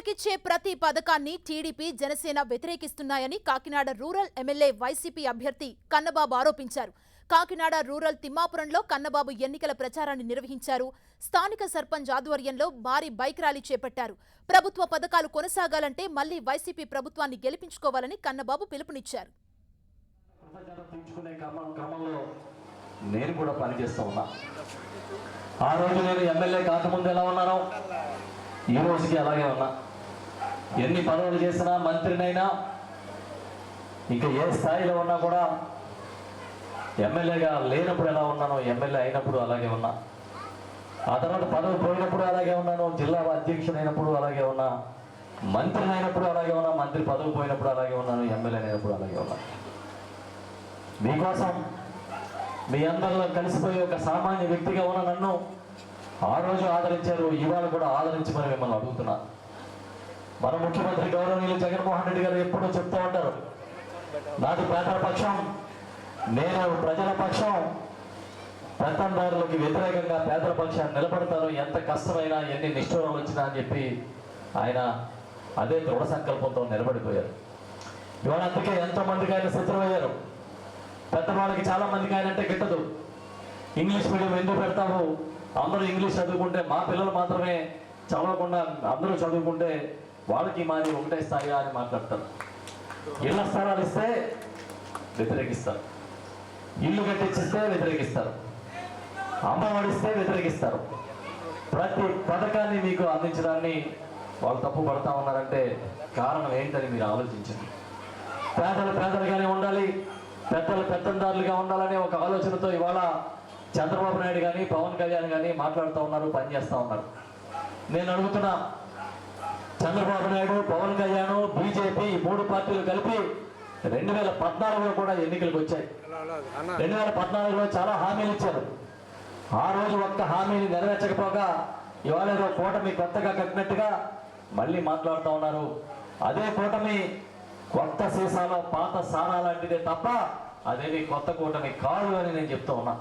పేదలకిచ్చే ప్రతి పథకాన్ని టీడీపీ జనసేన వ్యతిరేకిస్తున్నాయని కాకినాడ రూరల్ ఎమ్మెల్యే వైసీపీ అభ్యర్థి కన్నబాబు ఆరోపించారు. కాకినాడ రూరల్ తిమ్మాపురంలో కన్నబాబు ఎన్నికల ప్రచారాన్ని నిర్వహించారు. స్థానిక సర్పంచ్ ఆధ్వర్యంలో భారీ బైక్ ర్యాలీ చేపట్టారు. ప్రభుత్వ పథకాలు కొనసాగాలంటే మళ్లీ వైసీపీ ప్రభుత్వాన్ని గెలిపించుకోవాలని కన్నబాబు పిలుపునిచ్చారు. నేను కూడా పనిచేస్తూ ఉన్నా. ఆ రోజు నేను ఎమ్మెల్యే కాకముందు ఎలా ఉన్నానో ఈ రోజుకి అలాగే ఉన్నా. ఎన్ని పనులు చేసినా, మంత్రినైనా, ఇంకా ఏ స్థాయిలో ఉన్నా కూడా ఎమ్మెల్యేగా లేనప్పుడు ఎలా ఉన్నానో ఎమ్మెల్యే అయినప్పుడు అలాగే ఉన్నా. ఆ తర్వాత పదవి పోయినప్పుడు అలాగే ఉన్నాను, జిల్లా అధ్యక్షుడు అయినప్పుడు అలాగే ఉన్నా, మంత్రి అయినప్పుడు అలాగే ఉన్నా, మంత్రి పదవి పోయినప్పుడు అలాగే ఉన్నాను, ఎమ్మెల్యే అయినప్పుడు అలాగే ఉన్నా. మీకోసం మీ అందరిలో కలిసిపోయి ఒక సామాన్య వ్యక్తిగా ఉన్న నన్ను ఆ రోజు ఆదరించారు, ఇవాళ కూడా ఆదరించమని మిమ్మల్ని అడుగుతున్నా. మన ముఖ్యమంత్రి గౌరవనీయులు జగన్మోహన్ రెడ్డి గారు ఎప్పుడూ చెప్తూ ఉంటారు, నాది పేదల పక్షం, నేను ప్రజల పక్షం, పెత్తందారులకి వ్యతిరేకంగా పేదల పక్షాన్ని నిలబడతాను, ఎంత కష్టమైనా ఎన్ని నిష్ఠూరాలు వచ్చినా అని చెప్పి ఆయన అదే దృఢ సంకల్పంతో నిలబడిపోయారు. ఇవాళ అందుకే ఎంతోమందికి ఆయన శత్రువయ్యారు. పెద్దవాళ్ళకి చాలా మందికి ఆయన అంటే గిట్టదు. ఇంగ్లీష్ మీడియం ఎందుకు పెడతాము, అందరూ ఇంగ్లీష్ చదువుకుంటే మా పిల్లలు మాత్రమే చదవకుండా అందరూ చదువుకుంటే వాళ్ళకి మాది ఒకటే స్థాయిగా అని మాట్లాడతారు. ఇళ్ల స్థలాలు ఇస్తే వ్యతిరేకిస్తారు, ఇల్లు కట్టించిస్తే వ్యతిరేకిస్తారు, అమ్మఒడిస్తే వ్యతిరేకిస్తారు. ప్రతి పథకాన్ని మీకు అందించడాన్ని వాళ్ళు తప్పు పడతా ఉన్నారంటే కారణం ఏంటని మీరు ఆలోచించండి. పేదలుగానే ఉండాలి, పెత్తందారులుగా ఉండాలనే ఒక ఆలోచనతో ఇవాళ చంద్రబాబు నాయుడు కానీ పవన్ కళ్యాణ్ కానీ మాట్లాడుతూ ఉన్నారు, పనిచేస్తూ ఉన్నారు. నేను అడుగుతున్నా, చంద్రబాబు నాయుడు, పవన్ కళ్యాణ్, బీజేపీ ఈ మూడు పార్టీలు కలిపి 2014లో కూడా ఎన్నికలకు వచ్చాయి. 2014లో చాలా హామీలు ఇచ్చారు. ఆ రోజు ఒక్క హామీని నెరవేర్చకపోగా ఇవాళ ఏదో కూటమి కొత్తగా కట్టినట్టుగా మళ్ళీ మాట్లాడుతూ ఉన్నారు. అదే కూటమి కొత్త సీసాలో పాత సారా లాంటిదే తప్ప అదేమి కొత్త కూటమి కాదు అని నేను చెప్తూ ఉన్నా.